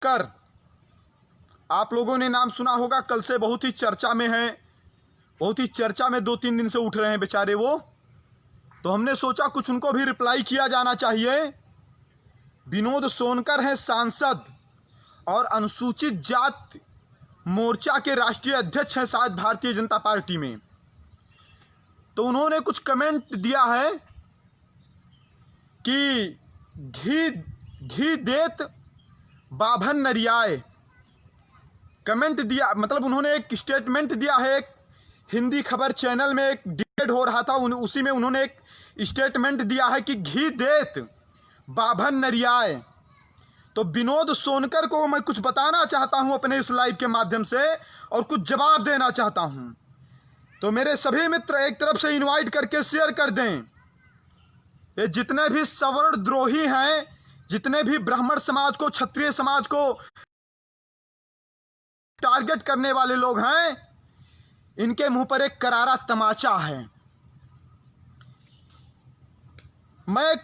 कर, आप लोगों ने नाम सुना होगा, कल से बहुत ही चर्चा में है, बहुत ही चर्चा में 2-3 दिन से उठ रहे हैं बेचारे वो। तो हमने सोचा कुछ उनको भी रिप्लाई किया जाना चाहिए। विनोद सोनकर हैं सांसद और अनुसूचित जाति मोर्चा के राष्ट्रीय अध्यक्ष हैं शायद भारतीय जनता पार्टी में। तो उन्होंने कुछ कमेंट दिया है कि घी देत बाभन नरियाए, कमेंट दिया, मतलब उन्होंने एक स्टेटमेंट दिया है। एक हिंदी खबर चैनल में एक डिबेट हो रहा था, उसी में उन्होंने एक स्टेटमेंट दिया है कि घी देत बाभन नरियाए। तो विनोद सोनकर को मैं कुछ बताना चाहता हूं अपने इस लाइव के माध्यम से और कुछ जवाब देना चाहता हूं। तो मेरे सभी मित्र एक तरफ से इनवाइट करके शेयर कर दें। ये जितने भी सवर्ण द्रोही हैं, जितने भी ब्राह्मण समाज को, क्षत्रिय समाज को टारगेट करने वाले लोग हैं, इनके मुंह पर एक करारा तमाचा है। मैं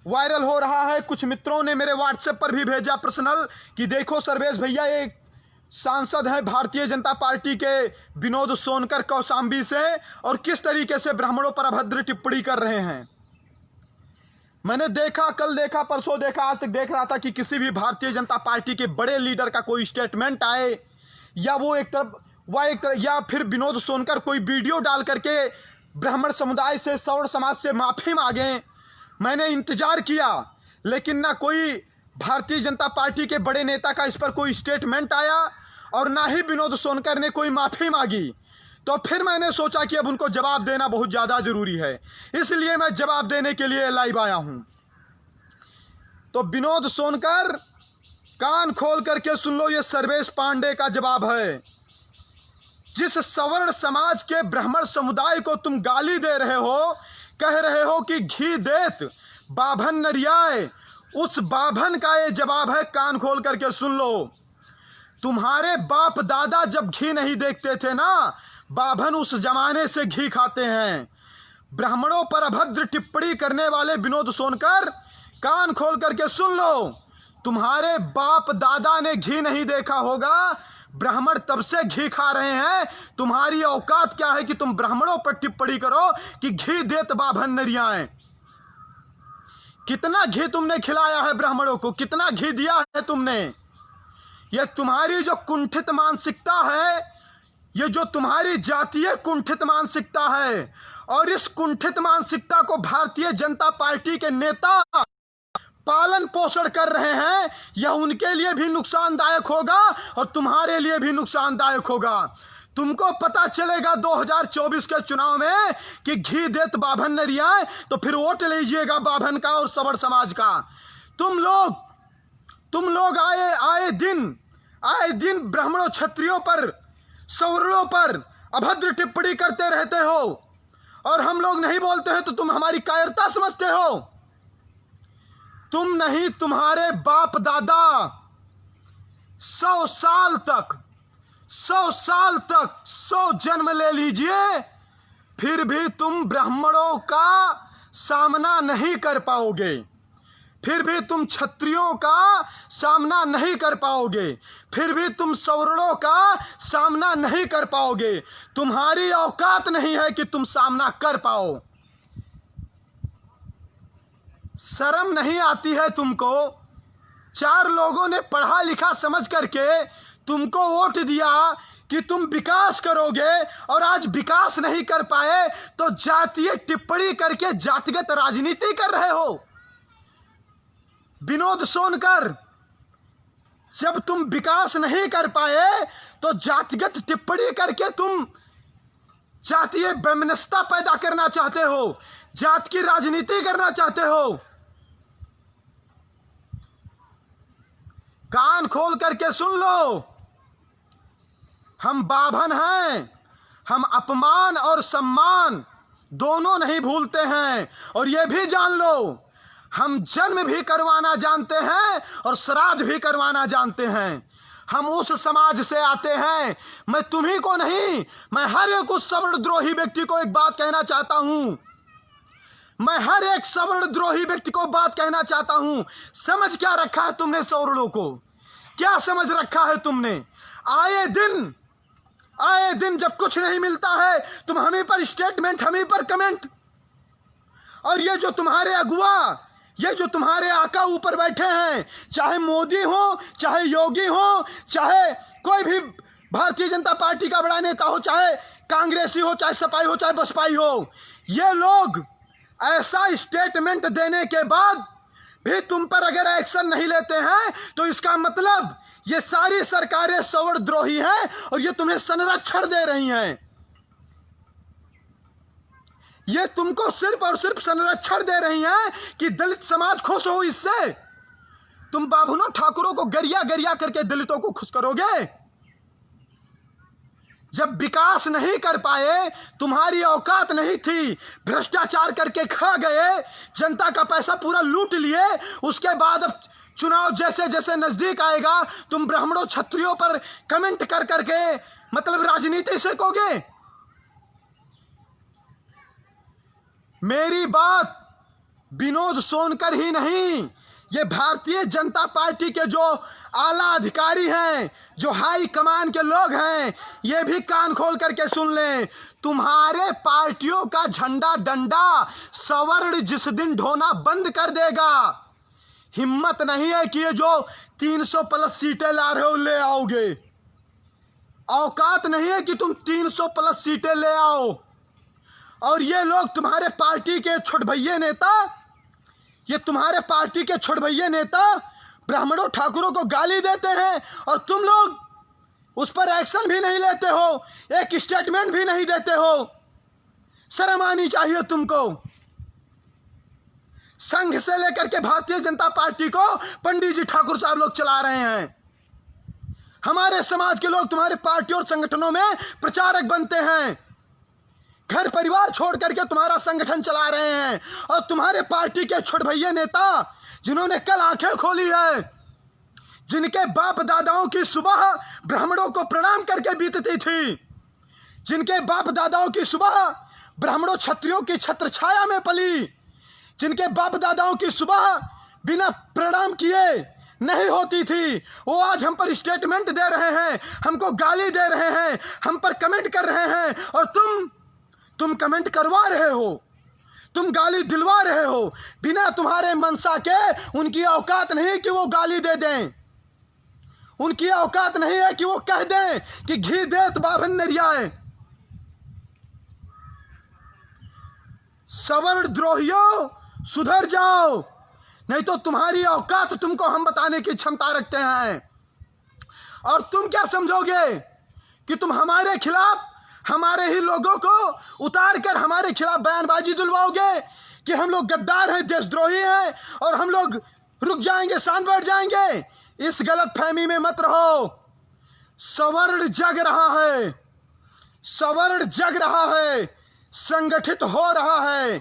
वायरल हो रहा है, कुछ मित्रों ने मेरे व्हाट्सएप पर भी भेजा पर्सनल कि देखो सर्वेश भैया, एक सांसद है भारतीय जनता पार्टी के विनोद सोनकर कौशाम्बी से, और किस तरीके से ब्राह्मणों पर अभद्र टिप्पणी कर रहे हैं। मैंने देखा, कल देखा, परसों देखा, आज तक देख रहा था कि किसी भी भारतीय जनता पार्टी के बड़े लीडर का कोई स्टेटमेंट आए, या वो एक तरफ या फिर विनोद सोनकर कोई वीडियो डाल करके ब्राह्मण समुदाय से, सवर्ण समाज से माफी मांगे। मैंने इंतजार किया, लेकिन ना कोई भारतीय जनता पार्टी के बड़े नेता का इस पर कोई स्टेटमेंट आया और ना ही विनोद सोनकर ने कोई माफी मांगी। तो फिर मैंने सोचा कि अब उनको जवाब देना बहुत ज़्यादा ज़रूरी है, इसलिए मैं जवाब देने के लिए लाइव आया हूं। तो विनोद सोनकर, कान खोल करके सुन लो, ये सर्वेश पांडे का जवाब है। जिस सवर्ण समाज के ब्राह्मण समुदाय को तुम गाली दे रहे हो, कह रहे हो कि घी देत बाभन नरियाए, उस बाभन का ये जवाब है। कान खोल करके सुन लो। तुम्हारे बाप दादा जब घी नहीं देखते थे ना, बाभन उस जमाने से घी खाते हैं। ब्राह्मणों पर अभद्र टिप्पणी करने वाले विनोद सोनकर, कान खोल करके सुन लो। तुम्हारे बाप दादा ने घी नहीं देखा होगा, ब्राह्मण तब से घी खा रहे हैं। तुम्हारी औकात क्या है कि तुम ब्राह्मणों पर टिप्पणी करो कि घी देत बाभन नरियाए। कितना घी तुमने खिलाया है ब्राह्मणों को, कितना घी दिया है तुमने। यह तुम्हारी जो कुंठित मानसिकता है, ये जो तुम्हारी जातीय कुंठित मानसिकता है, और इस कुंठित मानसिकता को भारतीय जनता पार्टी के नेता पालन पोषण कर रहे हैं, यह उनके लिए भी नुकसानदायक होगा और तुम्हारे लिए भी नुकसानदायक होगा। तुमको पता चलेगा 2024 के चुनाव में कि घी देत बाभन नरियाए, तो फिर वोट लीजिएगा बाभन का और सवर्ण समाज का। तुम लोग आए दिन ब्राह्मणों, क्षत्रियों पर, सवर्णों पर अभद्र टिप्पणी करते रहते हो, और हम लोग नहीं बोलते हैं तो तुम हमारी कायरता समझते हो। तुम नहीं, तुम्हारे बाप दादा 100 साल तक 100 जन्म ले लीजिए, फिर भी तुम ब्राह्मणों का सामना नहीं कर पाओगे, फिर भी तुम क्षत्रियों का सामना नहीं कर पाओगे, फिर भी तुम सवर्णों का सामना नहीं कर पाओगे। तुम्हारी औकात नहीं है कि तुम सामना कर पाओ। शर्म नहीं आती है तुमको? 4 लोगों ने पढ़ा लिखा समझ करके तुमको वोट दिया कि तुम विकास करोगे, और आज विकास नहीं कर पाए तो जातीय टिप्पणी करके जातिगत राजनीति कर रहे हो। विनोद सोनकर, जब तुम विकास नहीं कर पाए तो जातिगत टिप्पणी करके तुम जातीय वैमनस्यता पैदा करना चाहते हो, जात की राजनीति करना चाहते हो। कान खोल करके सुन लो, हम बाभन हैं, हम अपमान और सम्मान दोनों नहीं भूलते हैं। और ये भी जान लो, हम जन्म भी करवाना जानते हैं और श्राद्ध भी करवाना जानते हैं। हम उस समाज से आते हैं। मैं तुम्ही को नहीं, मैं हर एक उस सवर्ण द्रोही व्यक्ति को एक बात कहना चाहता हूं, मैं हर एक सवर्ण द्रोही व्यक्ति को बात कहना चाहता हूं, समझ क्या रखा है तुमने सवर्णों को? क्या समझ रखा है तुमने? आए दिन जब कुछ नहीं मिलता है तुम हमें पर स्टेटमेंट, हमें पर कमेंट। और ये जो तुम्हारे अगुआ, ये जो तुम्हारे आका ऊपर बैठे हैं, चाहे मोदी हो, चाहे योगी हो, चाहे कोई भी भारतीय जनता पार्टी का बड़ा नेता हो, चाहे कांग्रेसी हो, चाहे सपाई हो, चाहे बसपाई हो, ये लोग ऐसा स्टेटमेंट देने के बाद भी तुम पर अगर एक्शन नहीं लेते हैं तो इसका मतलब ये सारी सरकारें सवर्ण द्रोही हैं और ये तुम्हें संरक्षण दे रही हैं। ये तुमको सिर्फ और सिर्फ संरक्षण दे रही हैं कि दलित समाज खुश हो इससे। तुम बाभनों ठाकुरों को गरिया गरिया करके दलितों को खुश करोगे? जब विकास नहीं कर पाए, तुम्हारी औकात नहीं थी, भ्रष्टाचार करके खा गए, जनता का पैसा पूरा लूट लिए, उसके बाद अब चुनाव जैसे जैसे नजदीक आएगा तुम ब्राह्मणों क्षत्रियों पर कमेंट कर करके मतलब राजनीति सीखोगे। मेरी बात विनोद सोनकर ही नहीं, ये भारतीय जनता पार्टी के जो आला अधिकारी हैं, जो हाई कमान के लोग हैं, ये भी कान खोल करके सुन लें। तुम्हारे पार्टियों का झंडा डंडा सवर्ण जिस दिन ढोना बंद कर देगा, हिम्मत नहीं है कि ये जो 300 प्लस सीटें ला रहे हो ले आओगे। औकात नहीं है कि तुम 300 प्लस सीटें ले आओ। और ये लोग तुम्हारे पार्टी के छोटभैये नेता, ये तुम्हारे पार्टी के छोटभैये नेता ब्राह्मणों ठाकुरों को गाली देते हैं और तुम लोग उस पर एक्शन भी नहीं लेते हो, एक स्टेटमेंट भी नहीं देते हो। शर्म आनी चाहिए तुमको। संघ से लेकर के भारतीय जनता पार्टी को पंडित जी ठाकुर साहब लोग चला रहे हैं। हमारे समाज के लोग तुम्हारे पार्टी और संगठनों में प्रचारक बनते हैं, घर परिवार छोड़ करके तुम्हारा संगठन चला रहे हैं। और तुम्हारे पार्टी के छोटभैये नेता जिन्होंने कल आंखें खोली है, जिनके बाप दादाओं की सुबह ब्राह्मणों को प्रणाम करके बीतती थी, जिनके बाप दादाओं की सुबह ब्राह्मणों क्षत्रियों की छत्र छाया में पली, जिनके बाप दादाओं की सुबह बिना प्रणाम किए नहीं होती थी, वो आज हम पर स्टेटमेंट दे रहे हैं, हमको गाली दे रहे हैं, हम पर कमेंट कर रहे हैं। और तुम कमेंट करवा रहे हो, तुम गाली दिलवा रहे हो बिना तुम्हारे मनसा के। उनकी औकात नहीं कि वो गाली दे दें, उनकी औकात नहीं है कि वो कह दें कि घी दे तो बाभन नरियाए। सवर्ण द्रोहियों सुधर जाओ, नहीं तो तुम्हारी औकात तुमको हम बताने की क्षमता रखते हैं। और तुम क्या समझोगे कि तुम हमारे खिलाफ हमारे ही लोगों को उतार कर हमारे खिलाफ बयानबाजी दिलवाओगे कि हम लोग गद्दार हैं, देशद्रोही हैं और हम लोग रुक जाएंगे, शांत बैठ जाएंगे? इस गलत फहमी में मत रहो। सवर्ण जग रहा है, सवर्ण जग रहा है, संगठित हो रहा है,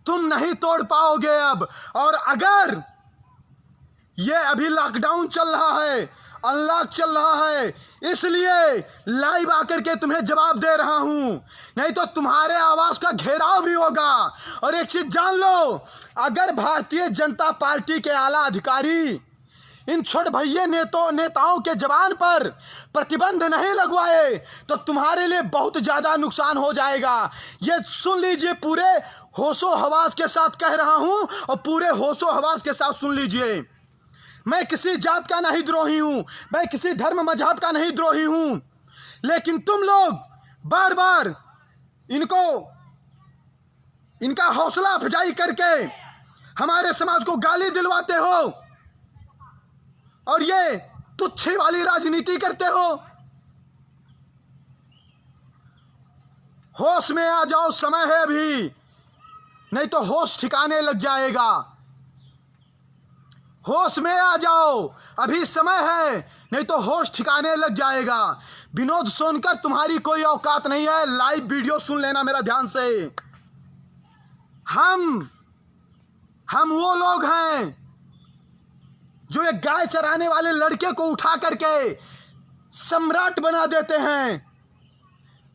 तुम नहीं तोड़ पाओगे अब। और अगर ये अभी लॉकडाउन चल रहा है, अनलॉक चल रहा है, इसलिए लाइव आकर के तुम्हें जवाब दे रहा हूं, नहीं तो तुम्हारे आवाज का घेराव भी होगा। और एक चीज जान लो, अगर भारतीय जनता पार्टी के आला अधिकारी इन छोटभैये नेताओं के जवान पर प्रतिबंध नहीं लगवाए तो तुम्हारे लिए बहुत ज्यादा नुकसान हो जाएगा। ये सुन लीजिए, पूरे होशो हवास के साथ कह रहा हूं और पूरे होशो हवास के साथ सुन लीजिए। मैं किसी जात का नहीं द्रोही हूं, मैं किसी धर्म मजहब का नहीं द्रोही हूं, लेकिन तुम लोग बार बार इनका हौसला अफजाई करके हमारे समाज को गाली दिलवाते हो और ये तुच्छी वाली राजनीति करते हो। होश में आ जाओ, समय है अभी, नहीं तो होश ठिकाने लग जाएगा। होश में आ जाओ, अभी समय है, नहीं तो होश ठिकाने लग जाएगा। विनोद सोनकर, तुम्हारी कोई औकात नहीं है। लाइव वीडियो सुन लेना मेरा ध्यान से। हम वो लोग हैं जो एक गाय चराने वाले लड़के को उठा करके सम्राट बना देते हैं।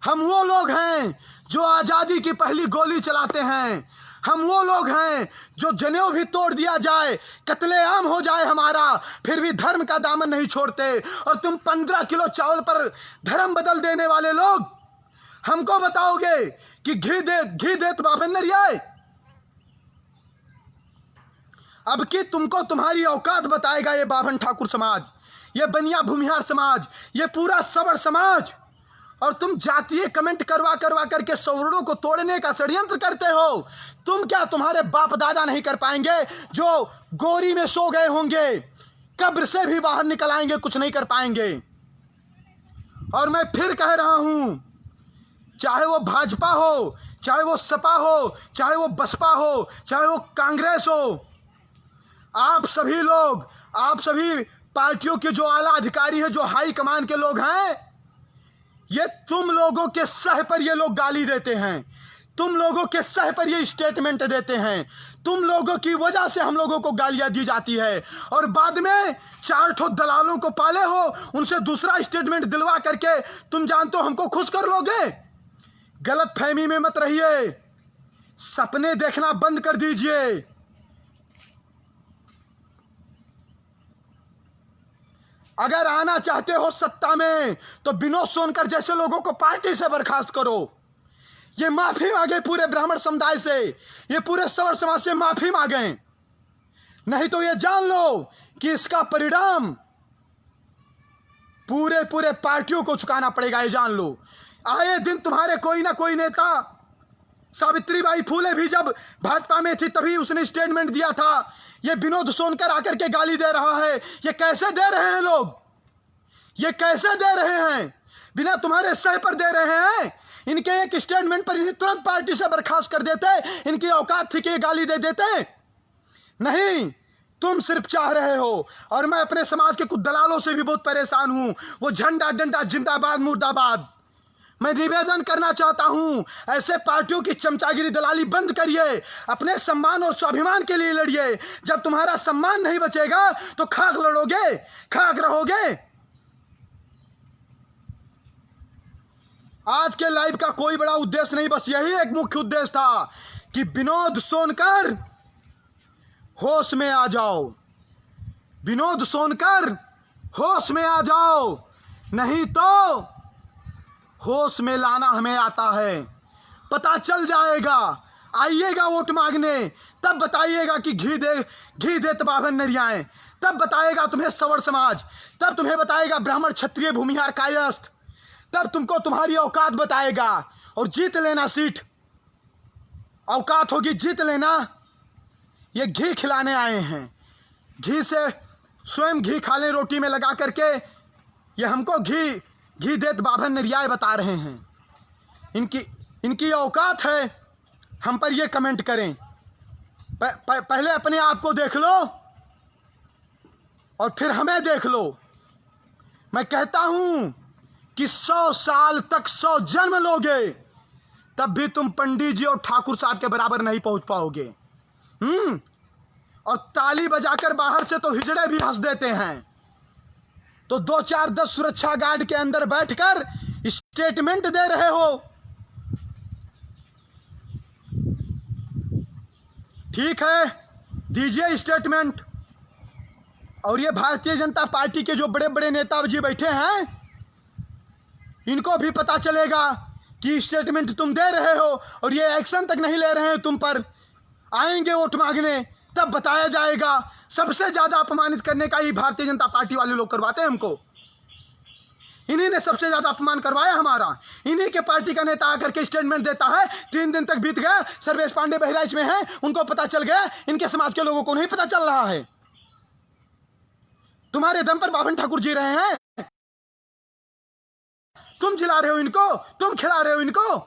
हम वो लोग हैं जो आजादी की पहली गोली चलाते हैं। हम वो लोग हैं जो जनेऊ भी तोड़ दिया जाए, कत्लेआम हो जाए हमारा, फिर भी धर्म का दामन नहीं छोड़ते। और तुम 15 किलो चावल पर धर्म बदल देने वाले लोग हमको बताओगे कि घी दे तो बाभन नरियाए। अब कि तुमको तुम्हारी औकात बताएगा ये बाभन ठाकुर समाज, ये बनिया भूमिहार समाज, ये पूरा सवर समाज। और तुम जातीय कमेंट करवा करके सवर्णों को तोड़ने का षड्यंत्र करते हो। तुम क्या, तुम्हारे बाप दादा नहीं कर पाएंगे जो गोरी में सो गए होंगे, कब्र से भी बाहर निकल आएंगे, कुछ नहीं कर पाएंगे। और मैं फिर कह रहा हूं, चाहे वो भाजपा हो, चाहे वो सपा हो, चाहे वो बसपा हो, चाहे वो कांग्रेस हो, आप सभी लोग, आप सभी पार्टियों के जो आला अधिकारी हैं, जो हाई कमान के लोग हैं, ये तुम लोगों के सह पर ये लोग गाली देते हैं, तुम लोगों के सह पर ये स्टेटमेंट देते हैं, तुम लोगों की वजह से हम लोगों को गालियां दी जाती है। और बाद में 4 ठो दलालों को पाले हो, उनसे दूसरा स्टेटमेंट दिलवा करके तुम जानते हो हमको खुश कर लोगे। गलत फहमी में मत रहिए, सपने देखना बंद कर दीजिए। अगर आना चाहते हो सत्ता में तो विनोद सोनकर जैसे लोगों को पार्टी से बर्खास्त करो। ये माफी मांगे पूरे ब्राह्मण समुदाय से, ये पूरे सवर समाज से माफी मांगे, नहीं तो ये जान लो कि इसका परिणाम पूरे पार्टियों को चुकाना पड़ेगा। ये जान लो, आए दिन तुम्हारे कोई ना कोई नेता, सावित्रीबाई फूले भी जब भाजपा में थी तभी उसने स्टेटमेंट दिया था। ये विनोद सोनकर आकर के गाली दे रहा है। ये कैसे दे रहे हैं लोग, ये कैसे दे रहे हैं, बिना तुम्हारे सह पर दे रहे हैं। इनके एक स्टेटमेंट पर इन्हें तुरंत पार्टी से बर्खास्त कर देते, इनकी औकात थी कि ये गाली दे देते। नहीं, तुम सिर्फ चाह रहे हो। और मैं अपने समाज के कुछ दलालों से भी बहुत परेशान हूं। वो झंडा डंडा जिंदाबाद मुर्दाबाद। मैं निवेदन करना चाहता हूं, ऐसे पार्टियों की चमचागिरी दलाली बंद करिए, अपने सम्मान और स्वाभिमान के लिए लड़िए। जब तुम्हारा सम्मान नहीं बचेगा तो खाक लड़ोगे, खाक रहोगे। आज के लाइव का कोई बड़ा उद्देश्य नहीं, बस यही एक मुख्य उद्देश्य था कि विनोद सोनकर होश में आ जाओ, विनोद सोनकर होश में आ जाओ, नहीं तो होश में लाना हमें आता है। पता चल जाएगा, आइएगा वोट मांगने, तब बताइएगा कि घी दे तो बाभन नरियाएं, तब बताएगा तुम्हें सवर समाज, तब तुम्हें बताएगा ब्राह्मण क्षत्रिय भूमिहार कायस्थ, तब तुमको तुम्हारी औकात बताएगा। और जीत लेना सीट, औकात होगी जीत लेना। ये घी खिलाने आए हैं, घी से स्वयं घी खा लें रोटी में लगा करके। ये हमको घी देत बाभन नरियाए बता रहे हैं। इनकी औकात है हम पर ये कमेंट करें। पहले अपने आप को देख लो और फिर हमें देख लो। मैं कहता हूं कि 100 साल तक 100 जन्म लोगे तब भी तुम पंडित जी और ठाकुर साहब के बराबर नहीं पहुंच पाओगे। और ताली बजाकर बाहर से तो हिजड़े भी हंस देते हैं, तो 2 4 10 सुरक्षा गार्ड के अंदर बैठकर स्टेटमेंट दे रहे हो। ठीक है, दीजिए स्टेटमेंट। और ये भारतीय जनता पार्टी के जो बड़े बड़े नेता जी बैठे हैं, इनको भी पता चलेगा कि स्टेटमेंट तुम दे रहे हो और ये एक्शन तक नहीं ले रहे हैं तुम पर। आएंगे वोट मांगने तब बताया जाएगा। सबसे ज्यादा अपमानित करने का ही भारतीय जनता पार्टी वाले लोग करवाते हैं हमको। इन्हीं ने सबसे ज्यादा अपमान करवाया हमारा। इन्हीं के पार्टी का नेता आकर के स्टेटमेंट देता है। 3 दिन तक बीत गया, सर्वेश पांडे बहराइच में हैं, उनको पता चल गया, इनके समाज के लोगों को नहीं पता चल रहा है। तुम्हारे दम पर बाभन ठाकुर जी रहे हैं, तुम जिला रहे हो इनको, तुम खिला रहे हो इनको।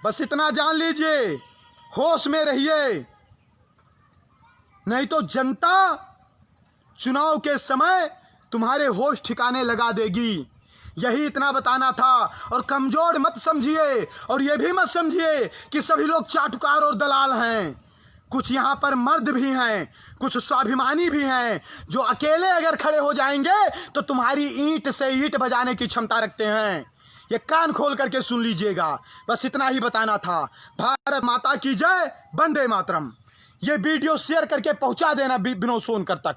बस इतना जान लीजिए, होश में रहिए, नहीं तो जनता चुनाव के समय तुम्हारे होश ठिकाने लगा देगी। यही इतना बताना था। और कमजोर मत समझिए, और यह भी मत समझिए कि सभी लोग चाटुकार और दलाल हैं। कुछ यहाँ पर मर्द भी हैं, कुछ स्वाभिमानी भी हैं, जो अकेले अगर खड़े हो जाएंगे तो तुम्हारी ईंट से ईंट बजाने की क्षमता रखते हैं। ये कान खोल करके सुन लीजिएगा। बस इतना ही बताना था। भारत माता की जय, वंदे मातरम। ये वीडियो शेयर करके पहुंचा देना विनोद सोनकर तक।